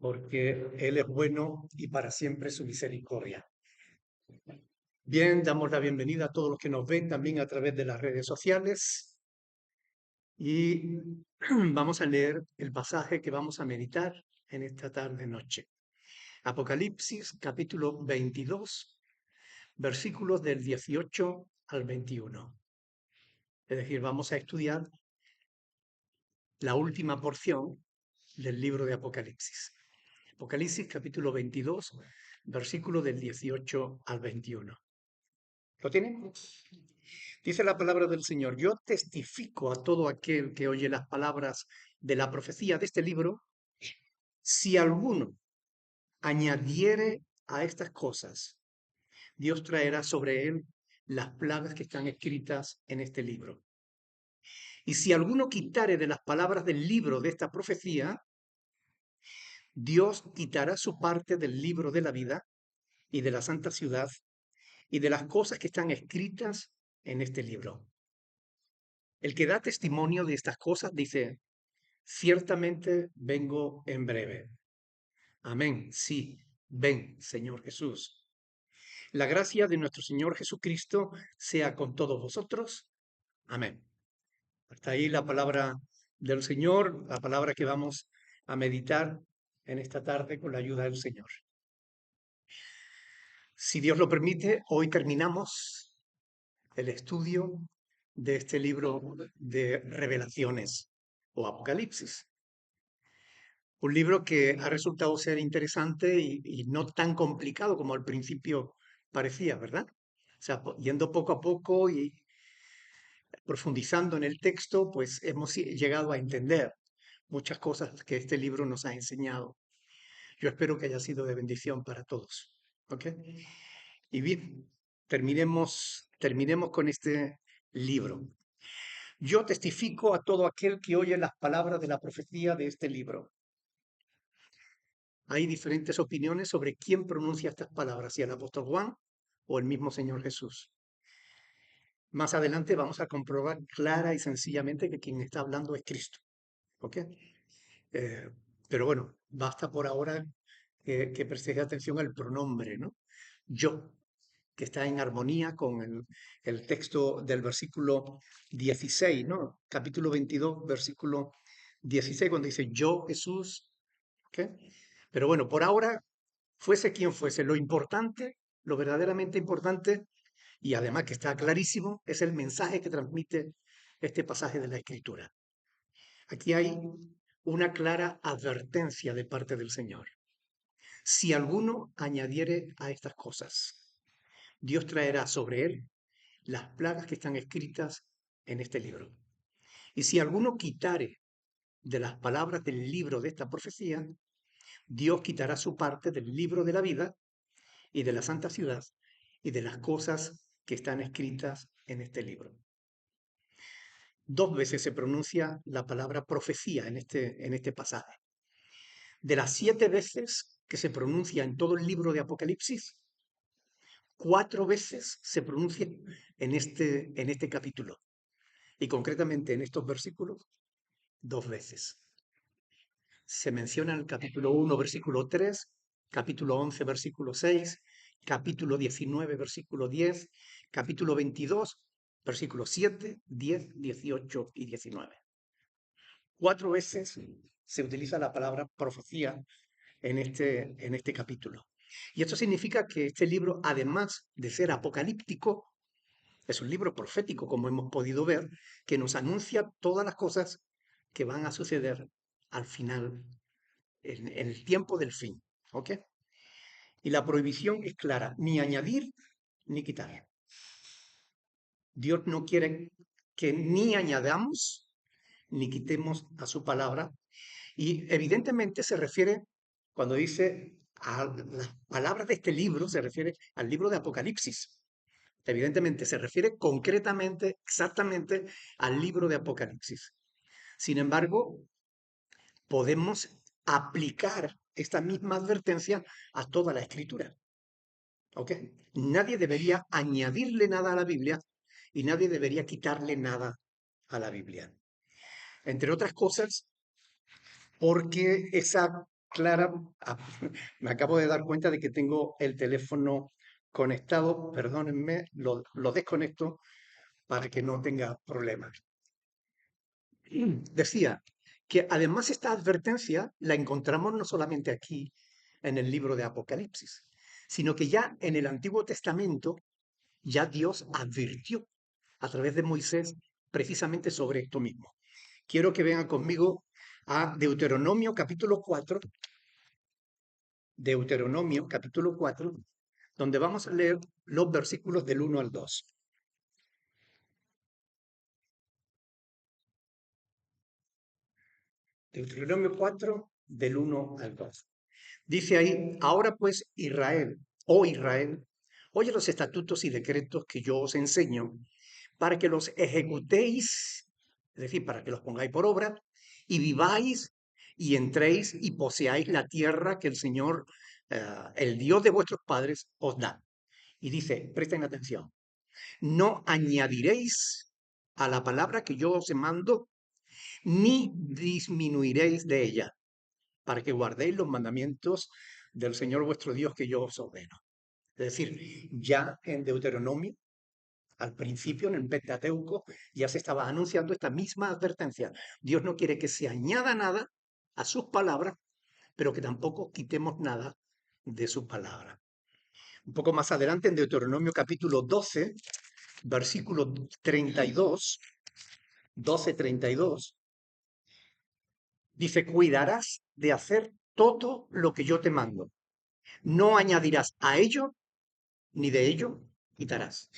porque Él es bueno y para siempre su misericordia. Bien, damos la bienvenida a todos los que nos ven también a través de las redes sociales y vamos a leer el pasaje que vamos a meditar en esta tarde-noche. Apocalipsis capítulo 22, versículos del 18 al 21. Es decir, vamos a estudiar la última porción del libro de Apocalipsis. Apocalipsis capítulo 22, versículo del 18 al 21. ¿Lo tienen? Dice la palabra del Señor: yo testifico a todo aquel que oye las palabras de la profecía de este libro, si alguno añadiere a estas cosas, Dios traerá sobre él las plagas que están escritas en este libro. Y si alguno quitare de las palabras del libro de esta profecía, Dios quitará su parte del libro de la vida y de la santa ciudad y de las cosas que están escritas en este libro. El que da testimonio de estas cosas dice: ciertamente vengo en breve. Amén. Sí, ven, Señor Jesús. La gracia de nuestro Señor Jesucristo sea con todos vosotros. Amén. Hasta ahí la palabra del Señor, la palabra que vamos a meditar en esta tarde con la ayuda del Señor. Si Dios lo permite, hoy terminamos el estudio de este libro de Revelaciones o Apocalipsis. Un libro que ha resultado ser interesante y no tan complicado como al principio parecía, ¿verdad? O sea, yendo poco a poco y profundizando en el texto, pues hemos llegado a entender muchas cosas que este libro nos ha enseñado. Yo espero que haya sido de bendición para todos. ¿Ok? Y bien, terminemos con este libro. Yo testifico a todo aquel que oye las palabras de la profecía de este libro. Hay diferentes opiniones sobre quién pronuncia estas palabras, si el apóstol Juan o el mismo Señor Jesús. Más adelante vamos a comprobar clara y sencillamente que quien está hablando es Cristo. ¿Ok? Eh, pero bueno, basta por ahora que prestéis atención al pronombre, ¿no? Yo, que está en armonía con el texto del versículo 16, ¿no? Capítulo 22, versículo 16, cuando dice yo, Jesús. ¿Ok? Pero bueno, por ahora, fuese quien fuese, lo importante, lo verdaderamente importante, y además que está clarísimo, es el mensaje que transmite este pasaje de la Escritura. Aquí hay una clara advertencia de parte del Señor. Si alguno añadiere a estas cosas, Dios traerá sobre él las plagas que están escritas en este libro. Y si alguno quitare de las palabras del libro de esta profecía, Dios quitará su parte del libro de la vida y de la santa ciudad y de las cosas que están escritas en este libro. Dos veces se pronuncia la palabra profecía en este pasaje. De las 7 veces que se pronuncia en todo el libro de Apocalipsis, 4 veces se pronuncia en este capítulo. Y concretamente en estos versículos, 2 veces. Se menciona en el capítulo 1, versículo 3, capítulo 11, versículo 6, capítulo 19, versículo 10, capítulo 22, versículos 7, 10, 18 y 19. 4 veces se utiliza la palabra profecía en este capítulo. Y esto significa que este libro, además de ser apocalíptico, es un libro profético, como hemos podido ver, que nos anuncia todas las cosas que van a suceder al final, en el tiempo del fin. ¿Ok? Y la prohibición es clara: ni añadir ni quitar. Dios no quiere que ni añadamos ni quitemos a su palabra. Y evidentemente se refiere, cuando dice a las palabras de este libro, se refiere al libro de Apocalipsis. Evidentemente se refiere concretamente, exactamente al libro de Apocalipsis. Sin embargo, podemos aplicar esta misma advertencia a toda la escritura. ¿Ok? Nadie debería añadirle nada a la Biblia y nadie debería quitarle nada a la Biblia. Entre otras cosas, porque esa clara. Ah, me acabo de dar cuenta de que tengo el teléfono conectado. Perdónenme, lo desconecto para que no tenga problemas. Decía que además esta advertencia la encontramos no solamente aquí en el libro de Apocalipsis, sino que ya en el Antiguo Testamento ya Dios advirtió a través de Moisés precisamente sobre esto mismo. Quiero que vengan conmigo a Deuteronomio capítulo 4, donde vamos a leer los versículos del 1 al 2. Deuteronomio 4, del 1 al 2. Dice ahí, ahora pues Israel, oh Israel, oye los estatutos y decretos que yo os enseño para que los ejecutéis, es decir, para que los pongáis por obra, y viváis y entréis y poseáis la tierra que el Señor, el Dios de vuestros padres, os da. Y dice, presten atención, no añadiréis a la palabra que yo os mando, ni disminuiréis de ella, para que guardéis los mandamientos del Señor vuestro Dios que yo os ordeno. Es decir, ya en Deuteronomio, al principio, en el Pentateuco, ya se estaba anunciando esta misma advertencia. Dios no quiere que se añada nada a sus palabras, pero que tampoco quitemos nada de su palabra. Un poco más adelante, en Deuteronomio capítulo 12, versículo 32, 12:32, dice, cuidarás de hacer todo lo que yo te mando. No añadirás a ello, ni de ello quitarás.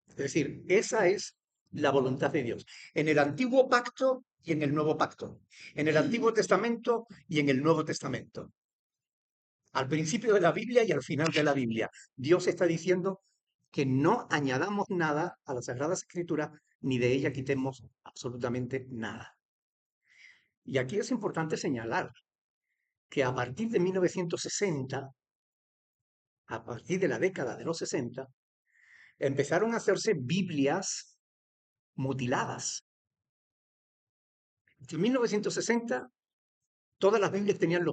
Es decir, esa es la voluntad de Dios. En el Antiguo Pacto y en el Nuevo Pacto. En el Antiguo Testamento y en el Nuevo Testamento. Al principio de la Biblia y al final de la Biblia. Dios está diciendo que no añadamos nada a las Sagradas Escrituras, ni de ella quitemos absolutamente nada. Y aquí es importante señalar que a partir de 1960, a partir de la década de los 60, empezaron a hacerse Biblias mutiladas. En 1960, todas las Biblias tenían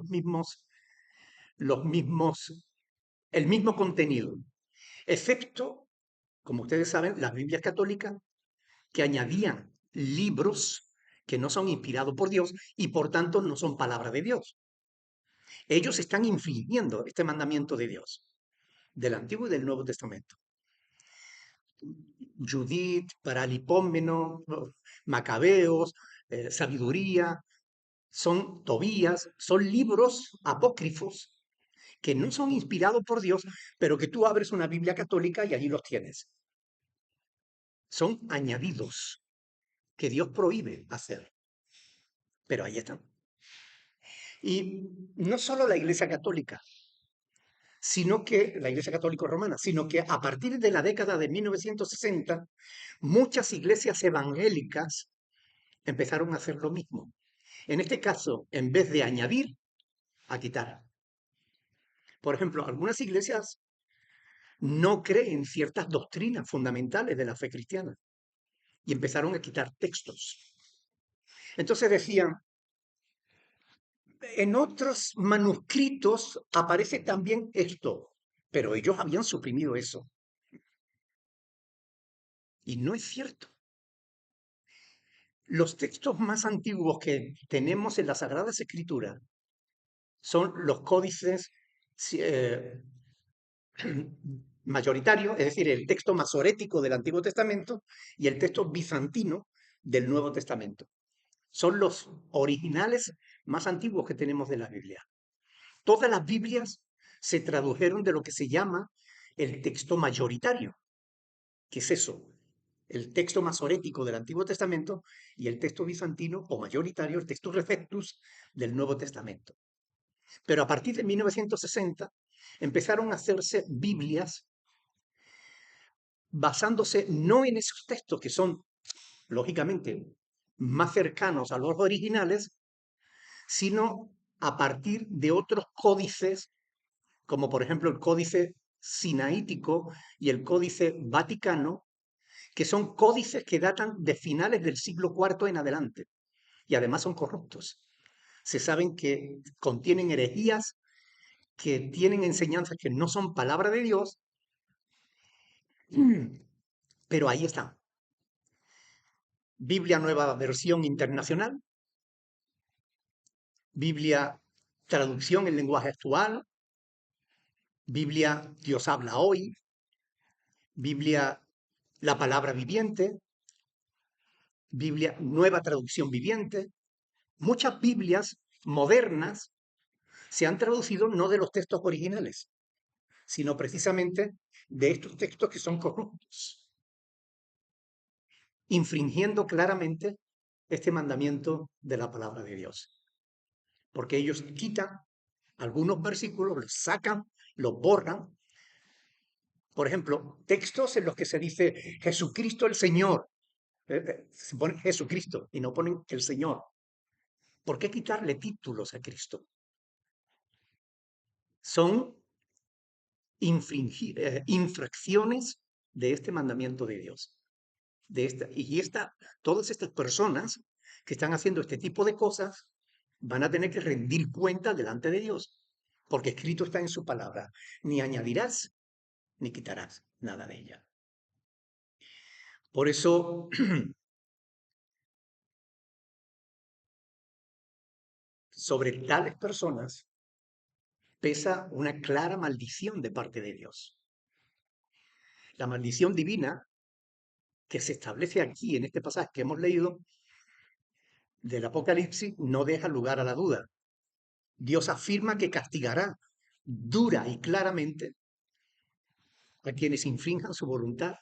el mismo contenido, excepto, como ustedes saben, las Biblias católicas que añadían libros que no son inspirados por Dios y por tanto no son palabra de Dios. Ellos están infringiendo este mandamiento de Dios, del Antiguo y del Nuevo Testamento. Judith, Paralipómeno, Macabeos, Sabiduría, son Tobías, son libros apócrifos que no son inspirados por Dios, pero que tú abres una Biblia católica y allí los tienes. Son añadidos que Dios prohíbe hacer, pero ahí están. Y no solo la Iglesia Católica, sino que la Iglesia Católica Romana, sino que a partir de la década de 1960, muchas iglesias evangélicas empezaron a hacer lo mismo. En este caso, en vez de añadir, a quitar. Por ejemplo, algunas iglesias no creen ciertas doctrinas fundamentales de la fe cristiana y empezaron a quitar textos. Entonces decían, en otros manuscritos aparece también esto, pero ellos habían suprimido eso. Y no es cierto. Los textos más antiguos que tenemos en las Sagradas Escrituras son los códices eh, mayoritarios, es decir, el texto masorético del Antiguo Testamento y el texto bizantino del Nuevo Testamento. Son los originales más antiguos que tenemos de la Biblia. Todas las Biblias se tradujeron de lo que se llama el texto mayoritario. ¿Qué es eso? El texto masorético del Antiguo Testamento y el texto bizantino o mayoritario, el texto refectus del Nuevo Testamento. Pero a partir de 1960 empezaron a hacerse Biblias basándose no en esos textos que son, lógicamente, más cercanos a los originales, sino a partir de otros códices, como por ejemplo el códice sinaítico y el códice vaticano, que son códices que datan de finales del siglo IV en adelante, y además son corruptos. se saben que contienen herejías, que tienen enseñanzas que no son palabra de Dios, pero ahí están. Biblia Nueva Versión Internacional, Biblia Traducción en lenguaje actual, Biblia Dios habla hoy, Biblia La Palabra Viviente, Biblia Nueva Traducción Viviente. Muchas Biblias modernas se han traducido no de los textos originales, sino precisamente de estos textos que son corruptos, infringiendo claramente este mandamiento de la palabra de Dios. Porque ellos quitan algunos versículos, los sacan, los borran. Por ejemplo, textos en los que se dice Jesucristo el Señor. Se pone Jesucristo y no ponen el Señor. ¿Por qué quitarle títulos a Cristo? Son infracciones de este mandamiento de Dios. Todas estas personas que están haciendo este tipo de cosas van a tener que rendir cuenta delante de Dios, porque escrito está en su palabra: ni añadirás ni quitarás nada de ella. Por eso, sobre tales personas pesa una clara maldición de parte de Dios. La maldición divina que se establece aquí en este pasaje que hemos leído del Apocalipsis no deja lugar a la duda. Dios afirma que castigará dura y claramente a quienes infrinjan su voluntad,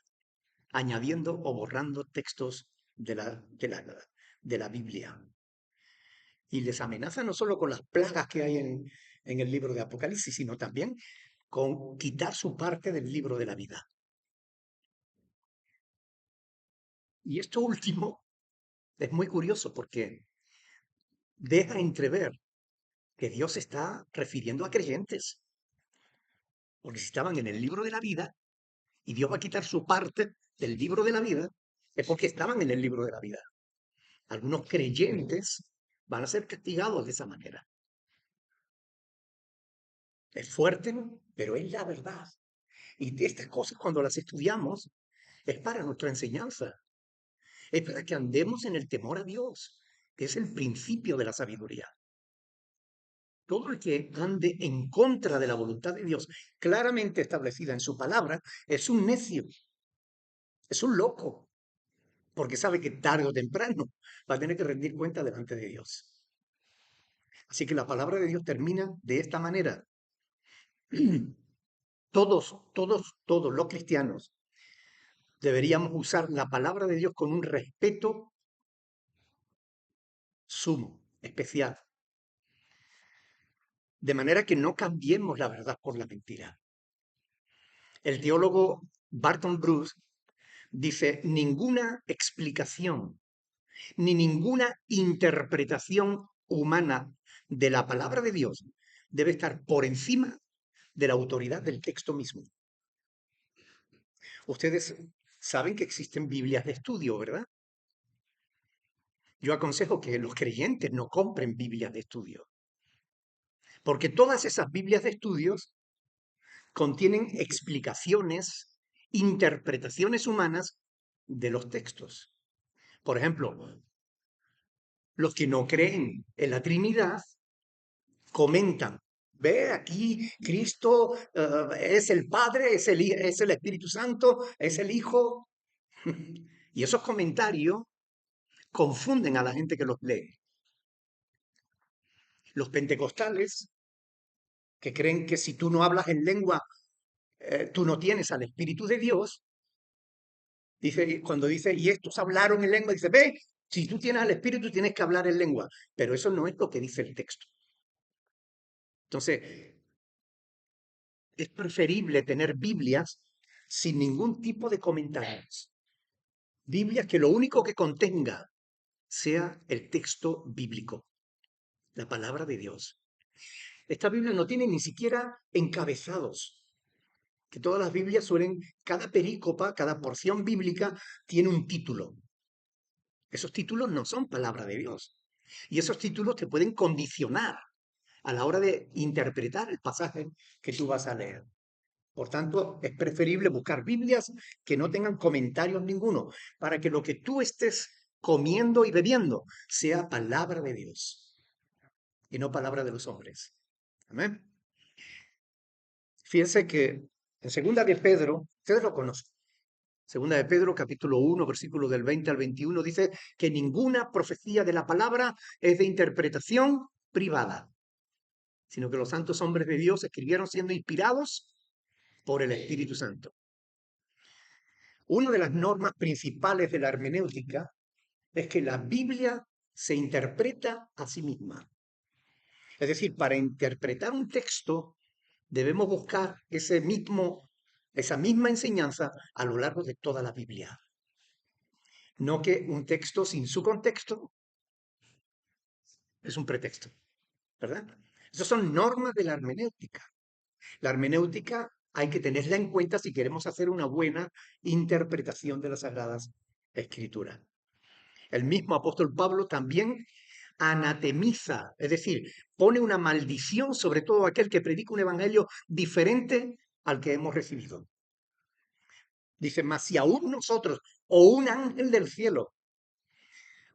añadiendo o borrando textos de la Biblia. Y les amenaza no solo con las plagas que hay en el libro de Apocalipsis, sino también con quitar su parte del libro de la vida. Y esto último es muy curioso porque deja entrever que Dios se está refiriendo a creyentes, porque si estaban en el libro de la vida y Dios va a quitar su parte del libro de la vida, es porque estaban en el libro de la vida. Algunos creyentes van a ser castigados de esa manera. Es fuerte, ¿no? Pero es la verdad. Y de estas cosas, cuando las estudiamos, es para nuestra enseñanza. Es para que andemos en el temor a Dios, que es el principio de la sabiduría. Todo el que ande en contra de la voluntad de Dios, claramente establecida en su palabra, es un necio, es un loco, porque sabe que tarde o temprano va a tener que rendir cuenta delante de Dios. Así que la palabra de Dios termina de esta manera. Todos los cristianos deberíamos usar la palabra de Dios con un respeto sumo, especial, de manera que no cambiemos la verdad por la mentira. El teólogo Barton Bruce dice: ninguna explicación ni ninguna interpretación humana de la palabra de Dios debe estar por encima de la autoridad del texto mismo. Ustedes saben que existen Biblias de estudio, ¿verdad? Yo aconsejo que los creyentes no compren Biblias de estudio, porque todas esas Biblias de estudios contienen explicaciones, interpretaciones humanas de los textos. Por ejemplo, los que no creen en la Trinidad comentan: ve aquí, Cristo es el Padre, es el Espíritu Santo, es el Hijo. Y esos comentarios confunden a la gente que los lee. Los pentecostales, que creen que si tú no hablas en lengua, tú no tienes al Espíritu de Dios, cuando dice, y estos hablaron en lengua, dice: ve, si tú tienes al Espíritu, tienes que hablar en lengua. Pero eso no es lo que dice el texto. Entonces, es preferible tener Biblias sin ningún tipo de comentarios. Biblias que lo único que contenga sea el texto bíblico, la palabra de Dios. Esta Biblia no tiene ni siquiera encabezados, que todas las Biblias suelen, cada perícopa, cada porción bíblica tiene un título. Esos títulos no son palabra de Dios. Y esos títulos te pueden condicionar a la hora de interpretar el pasaje que tú vas a leer. Por tanto, es preferible buscar Biblias que no tengan comentarios ninguno, para que lo que tú estés comiendo y bebiendo sea palabra de Dios y no palabra de los hombres. Amén. Fíjense que en segunda de Pedro, ustedes lo conocen, segunda de Pedro, capítulo 1, versículo del 20 al 21, dice que ninguna profecía de la palabra es de interpretación privada, sino que los santos hombres de Dios escribieron siendo inspirados por el Espíritu Santo. Una de las normas principales de la hermenéutica es que la Biblia se interpreta a sí misma. Es decir, para interpretar un texto debemos buscar esa misma enseñanza a lo largo de toda la Biblia. No que un texto sin su contexto es un pretexto, ¿verdad? Esas son normas de la hermenéutica. La hermenéutica hay que tenerla en cuenta si queremos hacer una buena interpretación de las Sagradas Escrituras. El mismo apóstol Pablo también anatemiza, es decir, pone una maldición sobre todo aquel que predica un evangelio diferente al que hemos recibido. Dice, mas si aún nosotros o un ángel del cielo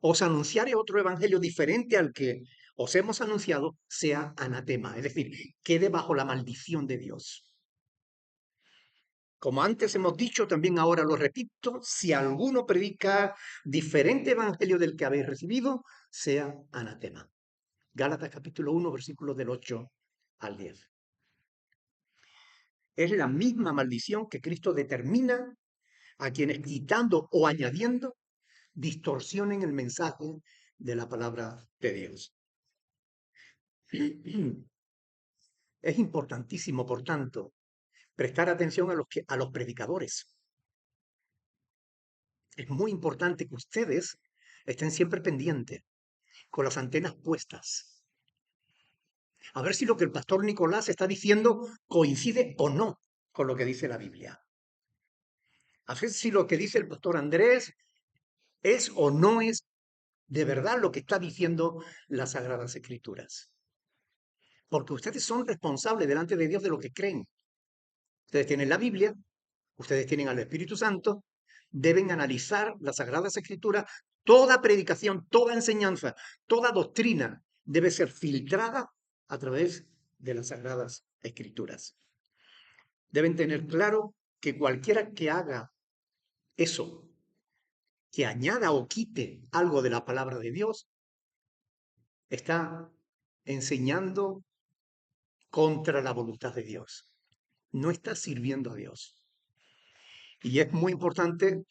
os anunciare otro evangelio diferente al que os hemos anunciado, sea anatema, es decir, quede bajo la maldición de Dios. Como antes hemos dicho, también ahora lo repito, si alguno predica diferente evangelio del que habéis recibido, sea anatema. Gálatas capítulo 1, versículos del 8 al 10. Es la misma maldición que Cristo determina a quienes quitando o añadiendo distorsionen el mensaje de la palabra de Dios. Es importantísimo, por tanto, prestar atención a los predicadores. Es muy importante que ustedes estén siempre pendientes, con las antenas puestas, a ver si lo que el pastor Nicolás está diciendo coincide o no con lo que dice la Biblia. A ver si lo que dice el pastor Andrés es o no es de verdad lo que está diciendo las Sagradas Escrituras. Porque ustedes son responsables delante de Dios de lo que creen. Ustedes tienen la Biblia, ustedes tienen al Espíritu Santo, deben analizar las Sagradas Escrituras. Toda predicación, toda enseñanza, toda doctrina debe ser filtrada a través de las Sagradas Escrituras. Deben tener claro que cualquiera que haga eso, que añada o quite algo de la palabra de Dios, está enseñando contra la voluntad de Dios. No está sirviendo a Dios. Y es muy importante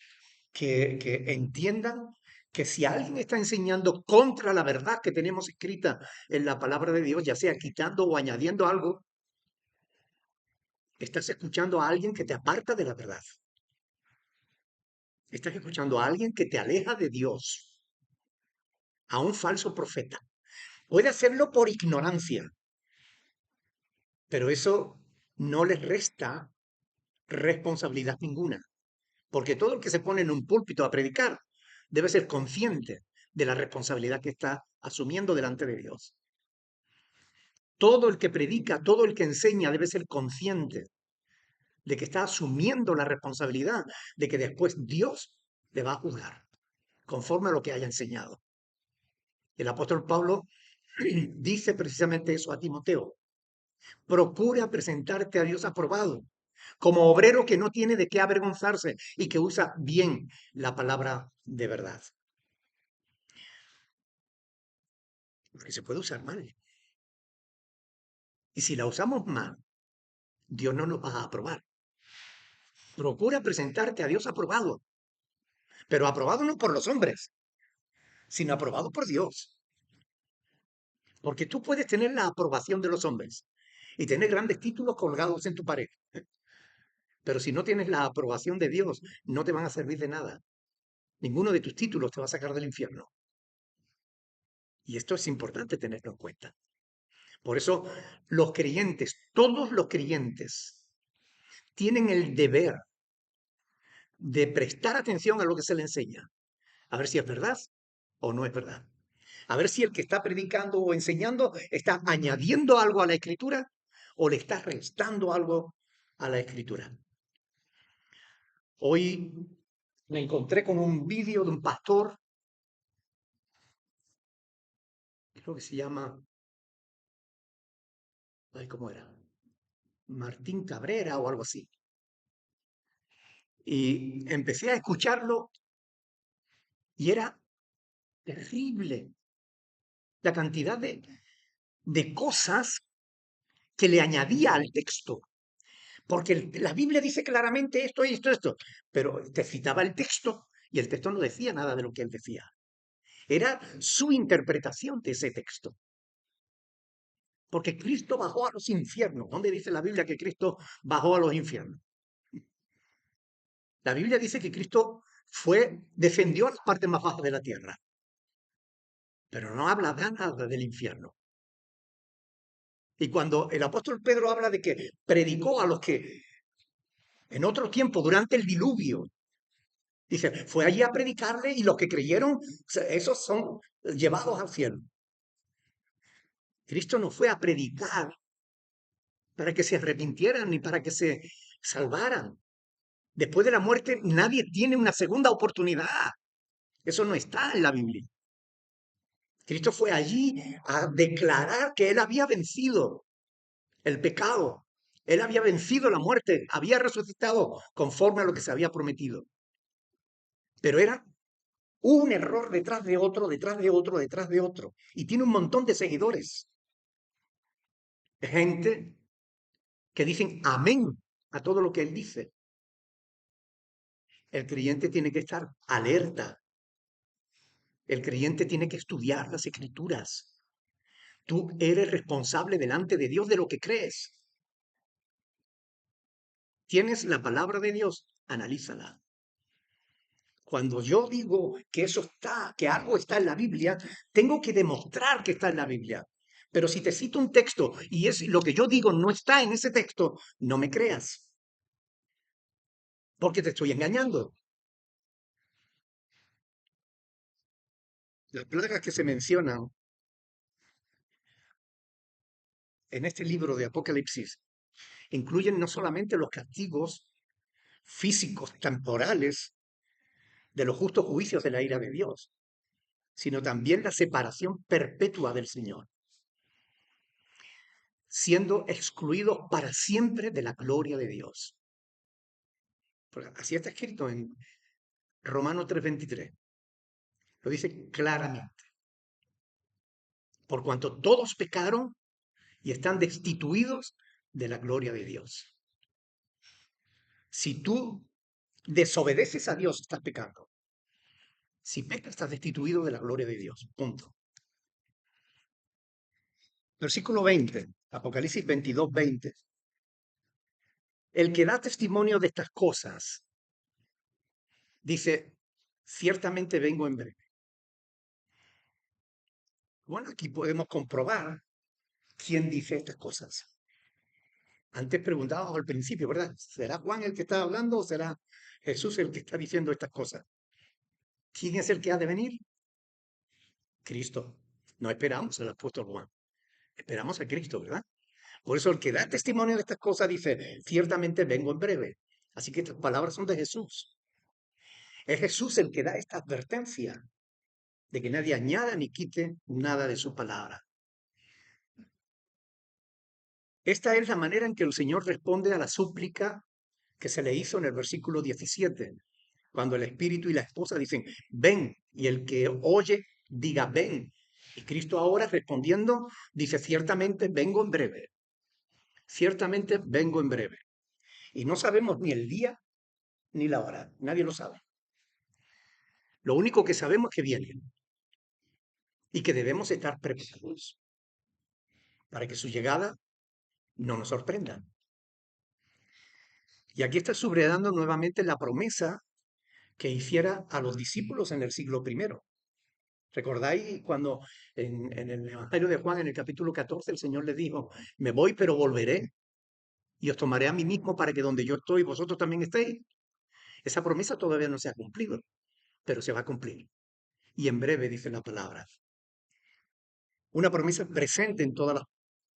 que entiendan que si alguien está enseñando contra la verdad que tenemos escrita en la palabra de Dios, ya sea quitando o añadiendo algo, estás escuchando a alguien que te aparta de la verdad. Estás escuchando a alguien que te aleja de Dios, a un falso profeta. Puede hacerlo por ignorancia, pero eso no les resta responsabilidad ninguna, porque todo el que se pone en un púlpito a predicar debe ser consciente de la responsabilidad que está asumiendo delante de Dios. Todo el que predica, todo el que enseña debe ser consciente de que está asumiendo la responsabilidad de que después Dios le va a juzgar conforme a lo que haya enseñado. El apóstol Pablo dice precisamente eso a Timoteo. Procura presentarte a Dios aprobado, como obrero que no tiene de qué avergonzarse y que usa bien la palabra de verdad. Porque se puede usar mal. Y si la usamos mal, Dios no nos va a aprobar. Procura presentarte a Dios aprobado, pero aprobado no por los hombres, sino aprobado por Dios. Porque tú puedes tener la aprobación de los hombres y tener grandes títulos colgados en tu pared. Pero si no tienes la aprobación de Dios, no te van a servir de nada. Ninguno de tus títulos te va a sacar del infierno. Y esto es importante tenerlo en cuenta. Por eso los creyentes, todos los creyentes, tienen el deber de prestar atención a lo que se le enseña, a ver si es verdad o no es verdad. A ver si el que está predicando o enseñando está añadiendo algo a la escritura o le está restando algo a la escritura. Hoy me encontré con un vídeo de un pastor, creo que se llama, ay, ¿cómo era? Martín Cabrera o algo así. Y empecé a escucharlo y era terrible la cantidad de cosas que le añadía al texto. Porque la Biblia dice claramente esto, esto, esto, pero te citaba el texto y el texto no decía nada de lo que él decía. Era su interpretación de ese texto. Porque Cristo bajó a los infiernos. ¿Dónde dice la Biblia que Cristo bajó a los infiernos? La Biblia dice que Cristo defendió las partes más bajas de la tierra, pero no habla de nada del infierno. Y cuando el apóstol Pedro habla de que predicó a los que en otro tiempo, durante el diluvio, dice, fue allí a predicarle y los que creyeron, esos son llevados al cielo. Cristo no fue a predicar para que se arrepintieran ni para que se salvaran. Después de la muerte nadie tiene una segunda oportunidad. Eso no está en la Biblia. Cristo fue allí a declarar que él había vencido el pecado. Él había vencido la muerte, había resucitado conforme a lo que se había prometido. Pero era un error detrás de otro, detrás de otro, detrás de otro. Y tiene un montón de seguidores. Gente que dicen amén a todo lo que él dice. El creyente tiene que estar alerta. El creyente tiene que estudiar las escrituras. Tú eres responsable delante de Dios de lo que crees. Tienes la palabra de Dios, analízala. Cuando yo digo que eso está, que algo está en la Biblia, tengo que demostrar que está en la Biblia. Pero si te cito un texto y es lo que yo digo no está en ese texto, no me creas, porque te estoy engañando. Las plagas que se mencionan en este libro de Apocalipsis incluyen no solamente los castigos físicos, temporales, de los justos juicios de la ira de Dios, sino también la separación perpetua del Señor, siendo excluidos para siempre de la gloria de Dios. Porque así está escrito en Romanos 3:23. Lo dice claramente. Por cuanto todos pecaron y están destituidos de la gloria de Dios. Si tú desobedeces a Dios, estás pecando. Si pecas, estás destituido de la gloria de Dios. Punto. Versículo 20, Apocalipsis 22:20. El que da testimonio de estas cosas dice, ciertamente vengo en breve. Bueno, aquí podemos comprobar quién dice estas cosas. Antes preguntábamos al principio, ¿verdad? ¿Será Juan el que está hablando o será Jesús el que está diciendo estas cosas? ¿Quién es el que ha de venir? Cristo. No esperamos al apóstol Juan, esperamos a Cristo, ¿verdad? Por eso el que da testimonio de estas cosas dice, ciertamente vengo en breve. Así que estas palabras son de Jesús. Es Jesús el que da esta advertencia de que nadie añada ni quite nada de su palabra. Esta es la manera en que el Señor responde a la súplica que se le hizo en el versículo 17, cuando el Espíritu y la esposa dicen, ven, y el que oye diga, ven. Y Cristo ahora respondiendo dice, ciertamente vengo en breve, ciertamente vengo en breve. Y no sabemos ni el día ni la hora, nadie lo sabe. Lo único que sabemos es que viene y que debemos estar preparados para que su llegada no nos sorprenda. Y aquí está subrayando nuevamente la promesa que hiciera a los discípulos en el siglo primero. ¿Recordáis cuando en el Evangelio de Juan, en el capítulo 14, el Señor les dijo, me voy pero volveré y os tomaré a mí mismo para que donde yo estoy vosotros también estéis? Esa promesa todavía no se ha cumplido, pero se va a cumplir. Y en breve, dice la palabra. Una promesa presente en todas las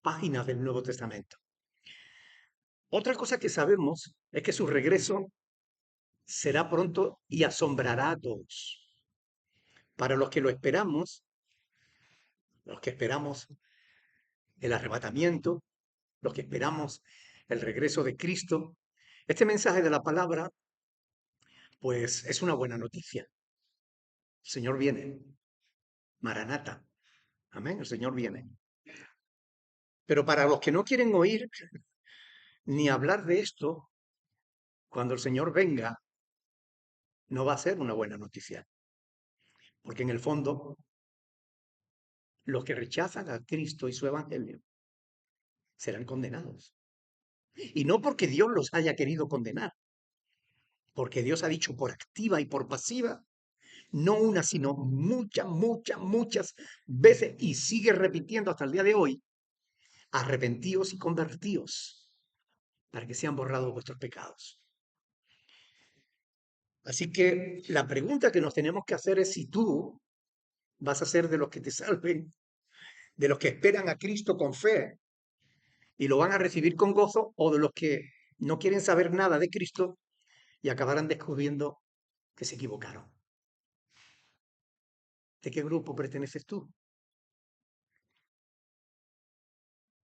páginas del Nuevo Testamento. Otra cosa que sabemos es que su regreso será pronto y asombrará a todos. Para los que esperamos el arrebatamiento, los que esperamos el regreso de Cristo, este mensaje de la palabra, pues es una buena noticia. El Señor viene. Maranata. Amén. El Señor viene. Pero para los que no quieren oír ni hablar de esto, cuando el Señor venga, no va a ser una buena noticia. Porque en el fondo, los que rechazan a Cristo y su evangelio serán condenados. Y no porque Dios los haya querido condenar, porque Dios ha dicho por activa y por pasiva, no una, sino muchas veces, y sigue repitiendo hasta el día de hoy, arrepentíos y convertíos, para que sean borrados vuestros pecados. Así que la pregunta que nos tenemos que hacer es si tú vas a ser de los que te salven, de los que esperan a Cristo con fe y lo van a recibir con gozo, o de los que no quieren saber nada de Cristo y acabarán descubriendo que se equivocaron. ¿De qué grupo perteneces tú?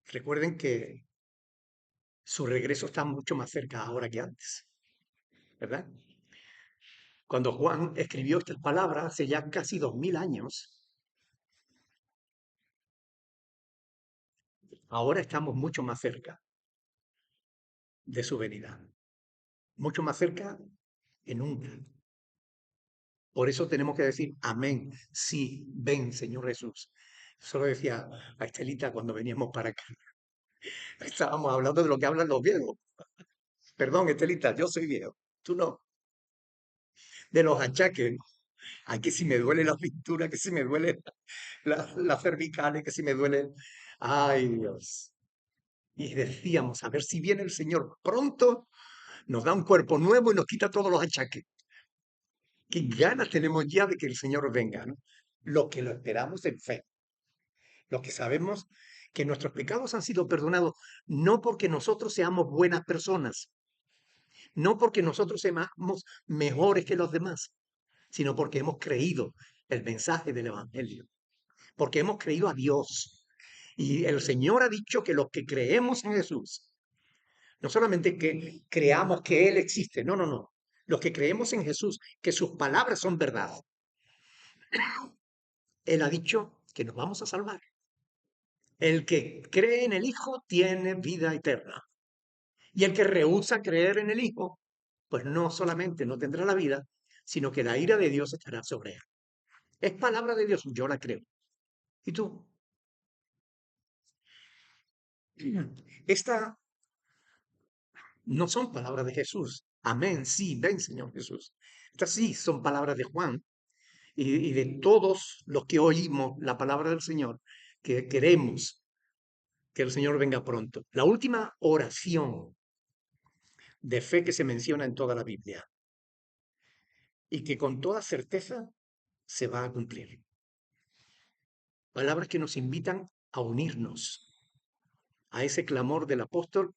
Recuerden que su regreso está mucho más cerca ahora que antes, ¿verdad? Cuando Juan escribió estas palabras hace ya casi 2000 años, ahora estamos mucho más cerca de su venida, mucho más cerca que nunca. Por eso tenemos que decir amén, sí, ven, Señor Jesús. Solo decía a Estelita cuando veníamos para acá. Estábamos hablando de lo que hablan los viejos. Perdón, Estelita, yo soy viejo. Tú no. De los achaques. Ay, que si me duele la pintura, que si me duele las cervicales, que si me duele. Ay, Dios. Y decíamos, a ver si viene el Señor pronto, nos da un cuerpo nuevo y nos quita todos los achaques. Qué ganas tenemos ya de que el Señor venga, ¿no? Lo que lo esperamos en fe. Los que sabemos que nuestros pecados han sido perdonados, no porque nosotros seamos buenas personas, no porque nosotros seamos mejores que los demás, sino porque hemos creído el mensaje del Evangelio, porque hemos creído a Dios. Y el Señor ha dicho que los que creemos en Jesús, no solamente que creamos que Él existe, no, no, no. Los que creemos en Jesús, que sus palabras son verdad. Él ha dicho que nos vamos a salvar. El que cree en el Hijo tiene vida eterna. Y el que rehúsa creer en el Hijo, pues no solamente no tendrá la vida, sino que la ira de Dios estará sobre él. Es palabra de Dios, yo la creo. ¿Y tú? Esta no son palabras de Jesús. Amén, sí, ven Señor Jesús. Estas sí son palabras de Juan y de todos los que oímos la palabra del Señor, que queremos que el Señor venga pronto. La última oración de fe que se menciona en toda la Biblia y que con toda certeza se va a cumplir. Palabras que nos invitan a unirnos a ese clamor del apóstol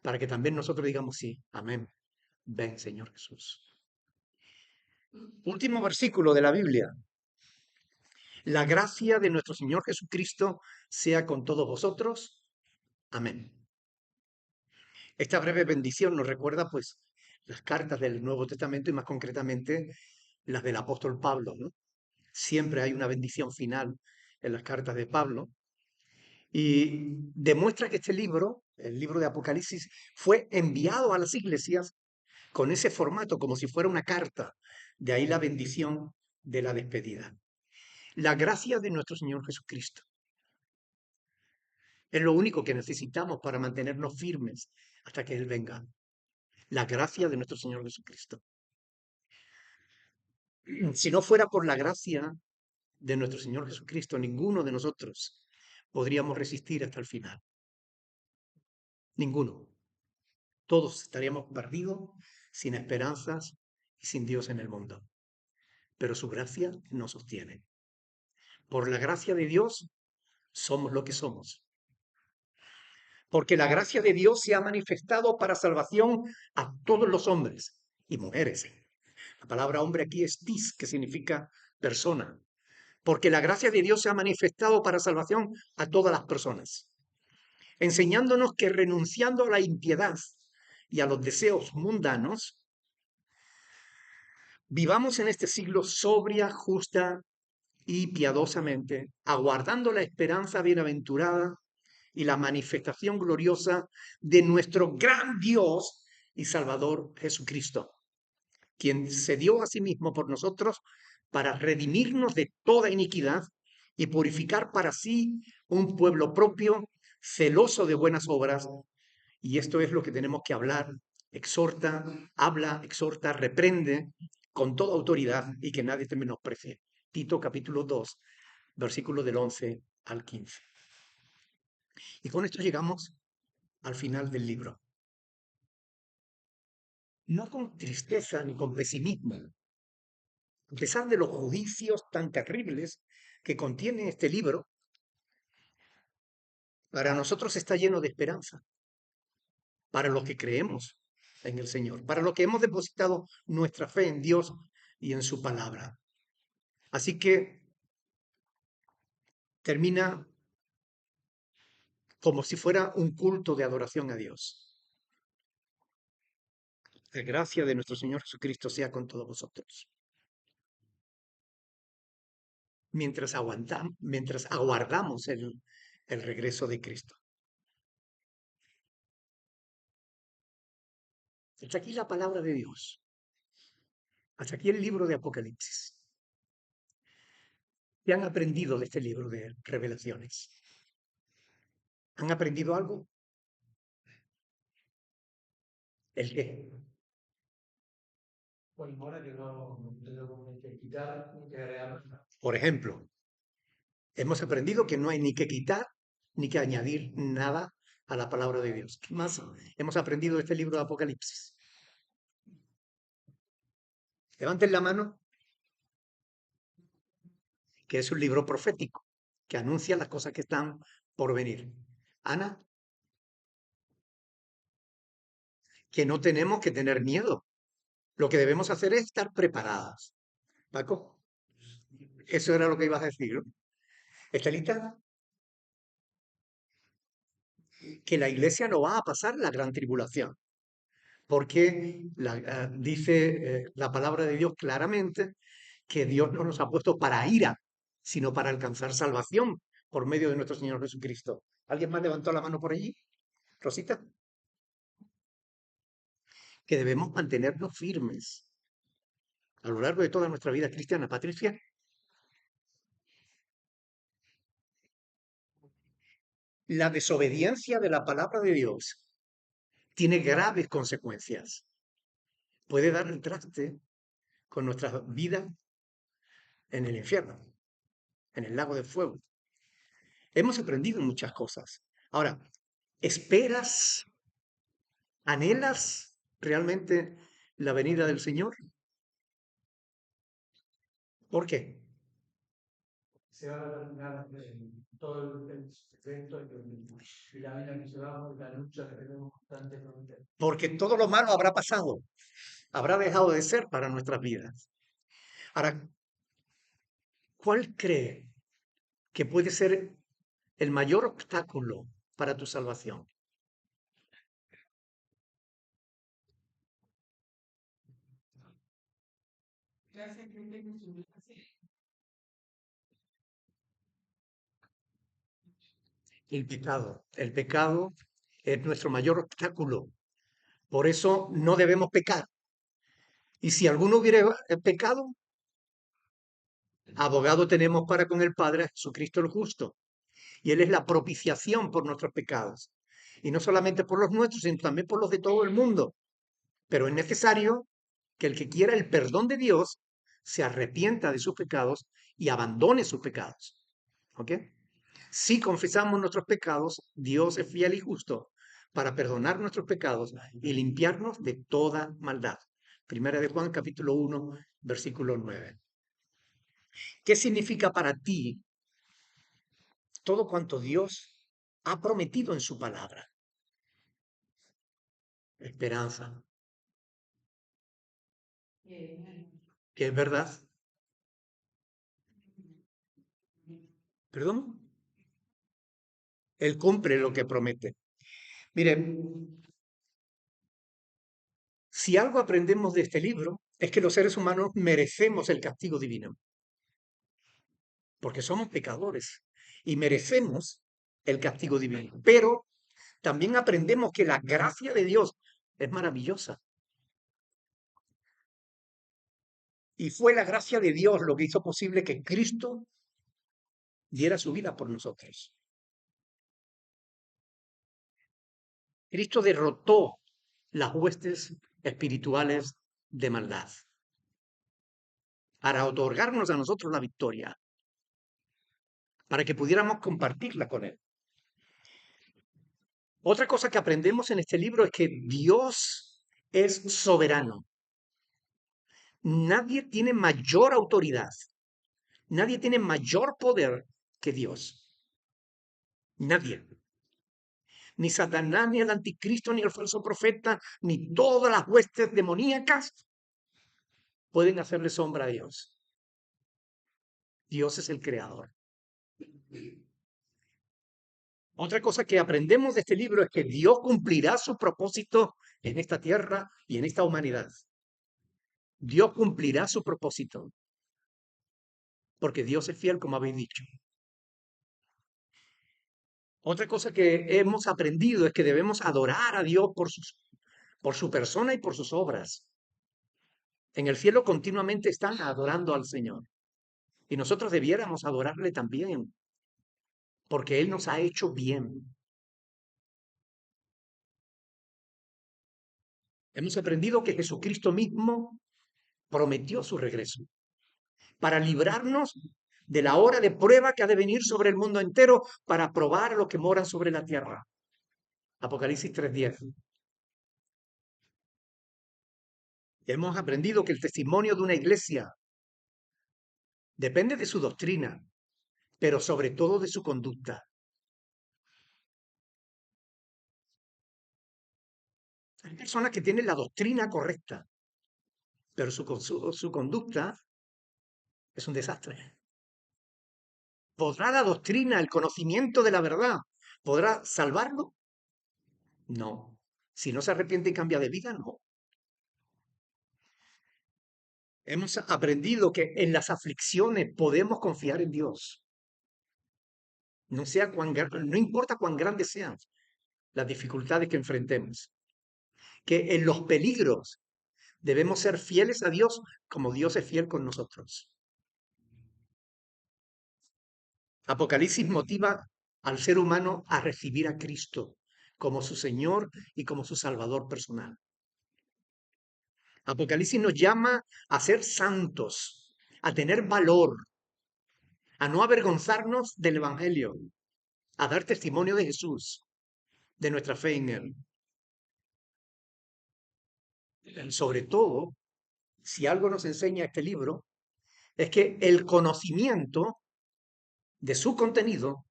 para que también nosotros digamos sí, amén. Ven, Señor Jesús. Último versículo de la Biblia. La gracia de nuestro Señor Jesucristo sea con todos vosotros. Amén. Esta breve bendición nos recuerda pues las cartas del Nuevo Testamento y más concretamente las del apóstol Pablo, ¿no? Siempre hay una bendición final en las cartas de Pablo y demuestra que este libro, el libro de Apocalipsis, fue enviado a las iglesias con ese formato, como si fuera una carta. De ahí la bendición de la despedida. La gracia de nuestro Señor Jesucristo es lo único que necesitamos para mantenernos firmes hasta que Él venga. La gracia de nuestro Señor Jesucristo. Si no fuera por la gracia de nuestro Señor Jesucristo, ninguno de nosotros podríamos resistir hasta el final. Ninguno. Todos estaríamos perdidos, sin esperanzas y sin Dios en el mundo. Pero su gracia nos sostiene. Por la gracia de Dios somos lo que somos. Porque la gracia de Dios se ha manifestado para salvación a todos los hombres y mujeres. La palabra hombre aquí es tis, que significa persona. Porque la gracia de Dios se ha manifestado para salvación a todas las personas, enseñándonos que renunciando a la impiedad y a los deseos mundanos, vivamos en este siglo sobria, justa y piadosamente, aguardando la esperanza bienaventurada y la manifestación gloriosa de nuestro gran Dios y Salvador Jesucristo, quien se dio a sí mismo por nosotros para redimirnos de toda iniquidad y purificar para sí un pueblo propio, celoso de buenas obras. Y esto es lo que tenemos que hablar: exhorta, habla, exhorta, reprende con toda autoridad y que nadie te menosprecie. Tito capítulo 2, versículos del 11 al 15. Y con esto llegamos al final del libro. No con tristeza ni con pesimismo, a pesar de los juicios tan terribles que contiene este libro, para nosotros está lleno de esperanza, para los que creemos en el Señor, para los que hemos depositado nuestra fe en Dios y en su palabra. Así que termina como si fuera un culto de adoración a Dios. La gracia de nuestro Señor Jesucristo sea con todos vosotros. Mientras aguardamos el regreso de Cristo. Hasta aquí la palabra de Dios. Hasta aquí el libro de Apocalipsis. ¿Qué han aprendido de este libro de Revelaciones? ¿Han aprendido algo? ¿El qué? Por ejemplo, hemos aprendido que no hay ni que quitar ni que añadir nada a la palabra de Dios. ¿Qué más hemos aprendido de este libro de Apocalipsis? Levanten la mano, que es un libro profético, que anuncia las cosas que están por venir. Ana, que no tenemos que tener miedo. Lo que debemos hacer es estar preparadas. Paco, eso era lo que ibas a decir, ¿no? Estelita, que la iglesia no va a pasar la gran tribulación, porque dice la palabra de Dios claramente que Dios no nos ha puesto para ira, sino para alcanzar salvación por medio de nuestro Señor Jesucristo. ¿Alguien más levantó la mano por allí? Rosita, que debemos mantenernos firmes a lo largo de toda nuestra vida cristiana. Patricia, la desobediencia de la palabra de Dios tiene graves consecuencias. Puede dar el traste con nuestra vida en el infierno, en el lago de fuego. Hemos aprendido muchas cosas. Ahora, ¿esperas, anhelas realmente la venida del Señor? ¿Por qué? Se va a terminar todo el evento y la vida que llevamos, la lucha que tenemos constantemente. Porque todo lo malo habrá pasado, habrá dejado de ser para nuestras vidas. Ahora, ¿cuál cree que puede ser el mayor obstáculo para tu salvación? El pecado. El pecado es nuestro mayor obstáculo. Por eso no debemos pecar. Y si alguno hubiera pecado, abogado tenemos para con el Padre, Jesucristo el justo. Y Él es la propiciación por nuestros pecados. Y no solamente por los nuestros, sino también por los de todo el mundo. Pero es necesario que el que quiera el perdón de Dios se arrepienta de sus pecados y abandone sus pecados. ¿Ok? Si confesamos nuestros pecados, Dios es fiel y justo para perdonar nuestros pecados y limpiarnos de toda maldad. Primera de Juan, capítulo 1, versículo 9. ¿Qué significa para ti todo cuanto Dios ha prometido en su palabra. Esperanza, que es verdad. ¿Perdón? Él cumple lo que promete. Miren, si algo aprendemos de este libro es que los seres humanos merecemos el castigo divino, porque somos pecadores y merecemos el castigo divino. Pero también aprendemos que la gracia de Dios es maravillosa. Y fue la gracia de Dios lo que hizo posible que Cristo diera su vida por nosotros. Cristo derrotó las huestes espirituales de maldad para otorgarnos a nosotros la victoria, para que pudiéramos compartirla con Él. Otra cosa que aprendemos en este libro es que Dios es soberano. Nadie tiene mayor autoridad, nadie tiene mayor poder que Dios. Nadie. Ni Satanás, ni el anticristo, ni el falso profeta, ni todas las huestes demoníacas pueden hacerle sombra a Dios. Dios es el creador. Otra cosa que aprendemos de este libro es que Dios cumplirá su propósito en esta tierra y en esta humanidad. Dios cumplirá su propósito, porque Dios es fiel, como habéis dicho. Otra cosa que hemos aprendido es que debemos adorar a Dios por su persona y por sus obras. En el cielo continuamente están adorando al Señor. Y nosotros debiéramos adorarle también, porque Él nos ha hecho bien. Hemos aprendido que Jesucristo mismo prometió su regreso para librarnos de la hora de prueba que ha de venir sobre el mundo entero para probar a los que moran sobre la tierra. Apocalipsis 3:10. Hemos aprendido que el testimonio de una iglesia depende de su doctrina, pero sobre todo de su conducta. Hay personas que tienen la doctrina correcta, pero su conducta es un desastre. ¿Podrá la doctrina, el conocimiento de la verdad, podrá salvarlo? No. Si no se arrepiente y cambia de vida, no. Hemos aprendido que en las aflicciones podemos confiar en Dios. No importa cuán grandes sean las dificultades que enfrentemos. Que en los peligros debemos ser fieles a Dios como Dios es fiel con nosotros. Apocalipsis motiva al ser humano a recibir a Cristo como su Señor y como su Salvador personal. Apocalipsis nos llama a ser santos, a tener valor, a no avergonzarnos del Evangelio, a dar testimonio de Jesús, de nuestra fe en Él. Sobre todo, si algo nos enseña este libro, es que el conocimiento de su contenido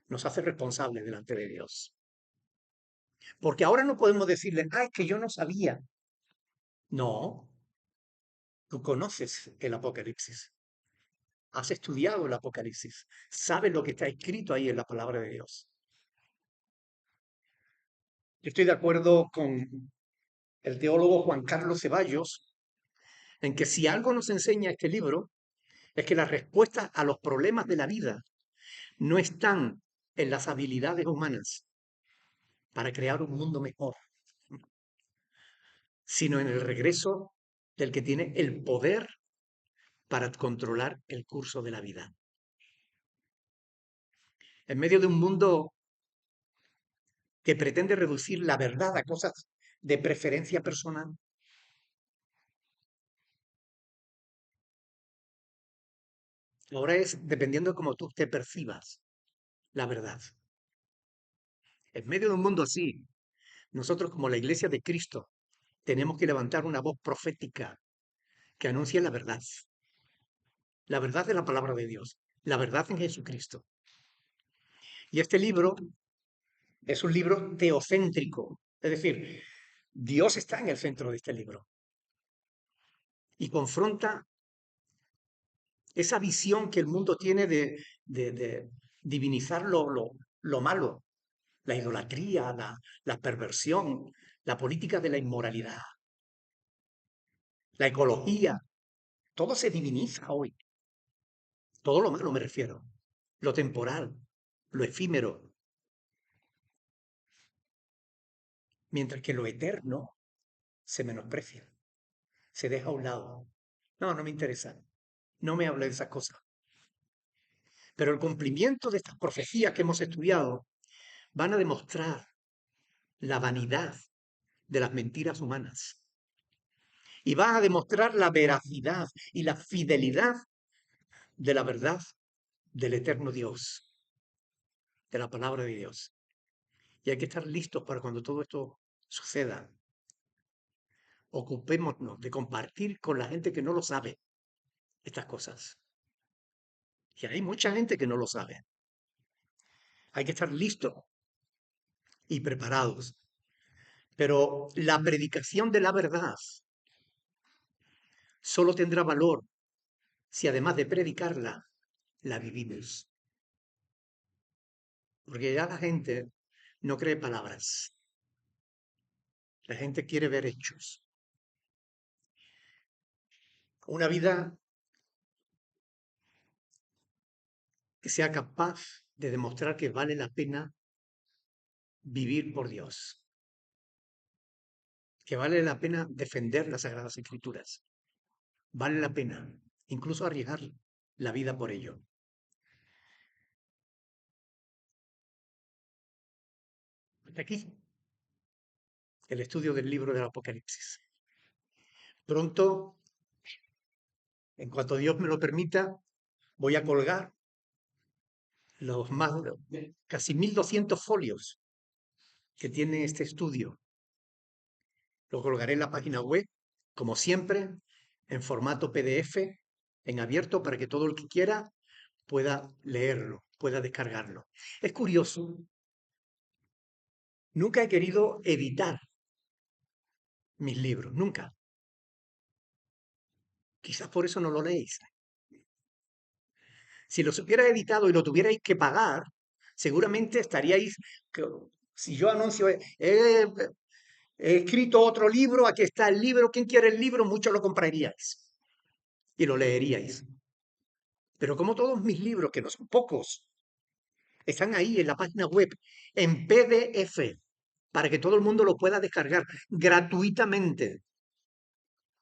nos hace responsables delante de Dios. Porque ahora no podemos decirle, es que yo no sabía. No, tú conoces el Apocalipsis, has estudiado el Apocalipsis, sabes lo que está escrito ahí en la palabra de Dios. Yo estoy de acuerdo con el teólogo Juan Carlos Ceballos en que si algo nos enseña este libro es que las respuestas a los problemas de la vida no están en las habilidades humanas para crear un mundo mejor, sino en el regreso del que tiene el poder para controlar el curso de la vida. En medio de un mundo que pretende reducir la verdad a cosas de preferencia personal, ahora es dependiendo de cómo tú te percibas la verdad. En medio de un mundo así, nosotros como la Iglesia de Cristo tenemos que levantar una voz profética que anuncie la verdad de la palabra de Dios, la verdad en Jesucristo. Y este libro es un libro teocéntrico, es decir, Dios está en el centro de este libro y confronta esa visión que el mundo tiene de divinizar lo malo, la idolatría, la perversión, la política de la inmoralidad, la ecología. Todo se diviniza hoy. Todo lo malo me refiero. Lo temporal, lo efímero. Mientras que lo eterno se menosprecia, se deja a un lado. No, no me interesa. No me hable de esas cosas. Pero el cumplimiento de estas profecías que hemos estudiado van a demostrar la vanidad de las mentiras humanas y van a demostrar la veracidad y la fidelidad de la verdad del eterno Dios, de la palabra de Dios. Y hay que estar listos para cuando todo esto suceda. Ocupémonos de compartir con la gente que no lo sabe estas cosas. Y hay mucha gente que no lo sabe. Hay que estar listos y preparados. Pero la predicación de la verdad solo tendrá valor si además de predicarla, la vivimos. Porque ya la gente no cree palabras. La gente quiere ver hechos. Una vida que sea capaz de demostrar que vale la pena vivir por Dios. Que vale la pena defender las Sagradas Escrituras. Vale la pena incluso arriesgar la vida por ello. Hasta aquí el estudio del libro del Apocalipsis. Pronto, en cuanto Dios me lo permita, voy a colgar los más, casi 1200 folios que tiene este estudio. Lo colgaré en la página web, como siempre, en formato PDF, en abierto, para que todo el que quiera pueda leerlo, pueda descargarlo. Es curioso, nunca he querido editar mis libros, nunca. Quizás por eso no lo leéis. Si los hubiera editado y lo tuvierais que pagar, seguramente estaríais, si yo anuncio, he escrito otro libro, aquí está el libro, ¿quién quiere el libro? Muchos lo compraríais y lo leeríais. Pero como todos mis libros, que no son pocos, están ahí en la página web, en PDF, para que todo el mundo lo pueda descargar gratuitamente,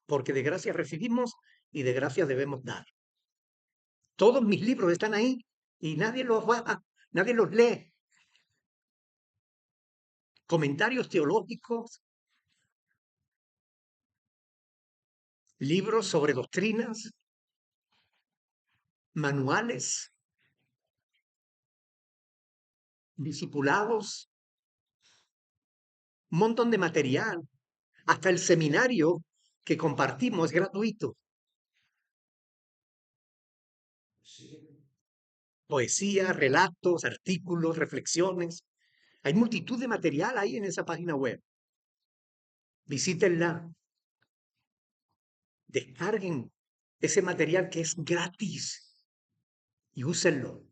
porque de gracia recibimos y de gracia debemos dar. Todos mis libros están ahí y nadie los nadie los lee. Comentarios teológicos, libros sobre doctrinas, manuales, discipulados, un montón de material. Hasta el seminario que compartimos es gratuito. Poesía, relatos, artículos, reflexiones. Hay multitud de material ahí en esa página web. Visítenla, descarguen ese material que es gratis y úsenlo.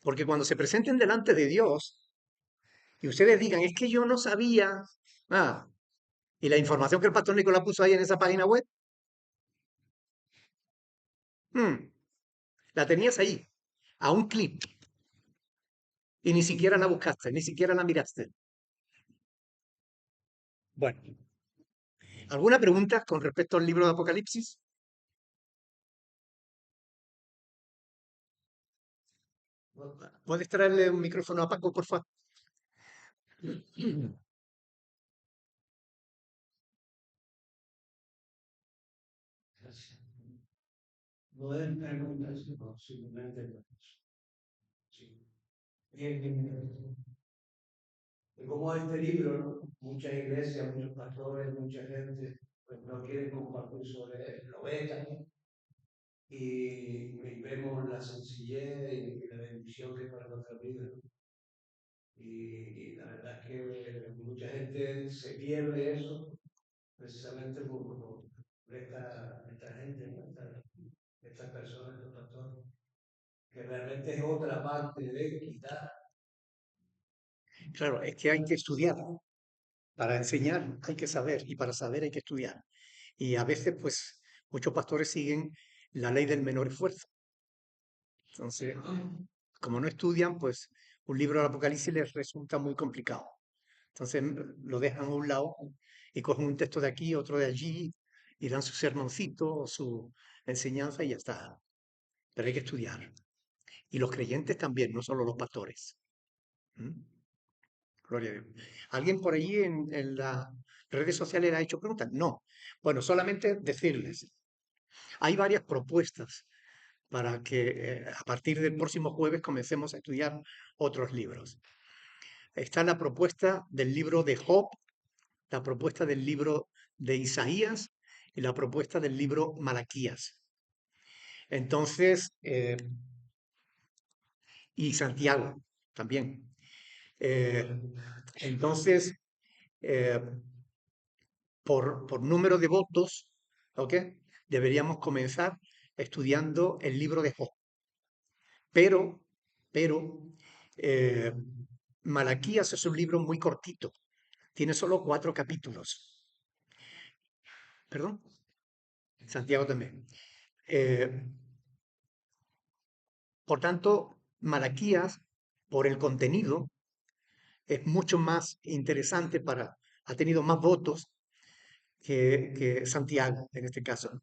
Porque cuando se presenten delante de Dios y ustedes digan, es que yo no sabía, y la información que el pastor Nicolás puso ahí en esa página web, la tenías ahí, a un clic, y ni siquiera la buscaste, ni siquiera la miraste. Bueno, ¿alguna pregunta con respecto al libro de Apocalipsis? ¿Puedes traerle un micrófono a Paco, por favor? No es preguntas, sino simplemente sí. Como este libro, ¿no? Muchas iglesias, muchos pastores, mucha gente, pues no quieren compartir sobre él. Lo ve también. y vemos la sencillez y la bendición que es para nuestra vida. Y la verdad es que mucha gente se pierde eso precisamente por esta gente, ¿no? Estas personas, estos pastores, que realmente es otra parte de quitar. Claro, es que hay que estudiar. Para enseñar hay que saber y para saber hay que estudiar. Y a veces, pues, muchos pastores siguen la ley del menor esfuerzo. Entonces, como no estudian, pues un libro del Apocalipsis les resulta muy complicado. Entonces lo dejan a un lado y cogen un texto de aquí, otro de allí, y dan su sermoncito o su enseñanza y ya está. Pero hay que estudiar. Y los creyentes también, no solo los pastores. ¿Mm? Gloria a Dios. ¿Alguien por allí en las redes sociales le ha hecho preguntas? No. Bueno, solamente decirles, hay varias propuestas para que a partir del próximo jueves comencemos a estudiar otros libros. Está la propuesta del libro de Job, la propuesta del libro de Isaías y la propuesta del libro Malaquías. Entonces, y Santiago también. Eh, entonces, eh, por número de votos, ¿ok? Deberíamos comenzar estudiando el libro de Job. Pero, eh, Malaquías es un libro muy cortito, tiene solo 4 capítulos. ¿Perdón? Santiago también. Eh, por tanto, Malaquías, por el contenido, es mucho más interesante ha tenido más votos que Santiago en este caso.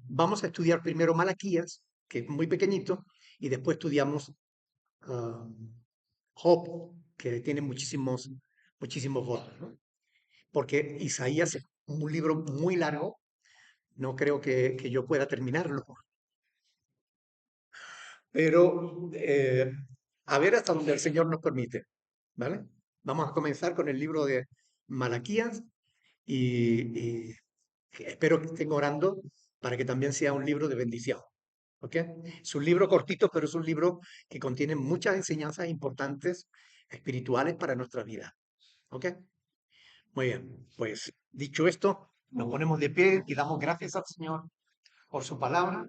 Vamos a estudiar primero Malaquías, que es muy pequeñito, y después estudiamos ah, Job, que tiene muchísimos votos, ¿no? Porque Isaías es un libro muy largo, no creo que yo pueda terminarlo, pero a ver hasta donde el Señor nos permite, ¿vale? Vamos a comenzar con el libro de Malaquías y espero que estén orando para que también sea un libro de bendición. ¿Ok? Es un libro cortito, pero es un libro que contiene muchas enseñanzas importantes espirituales para nuestra vida. ¿Ok? Muy bien, pues dicho esto, nos ponemos de pie y damos gracias al Señor por su palabra.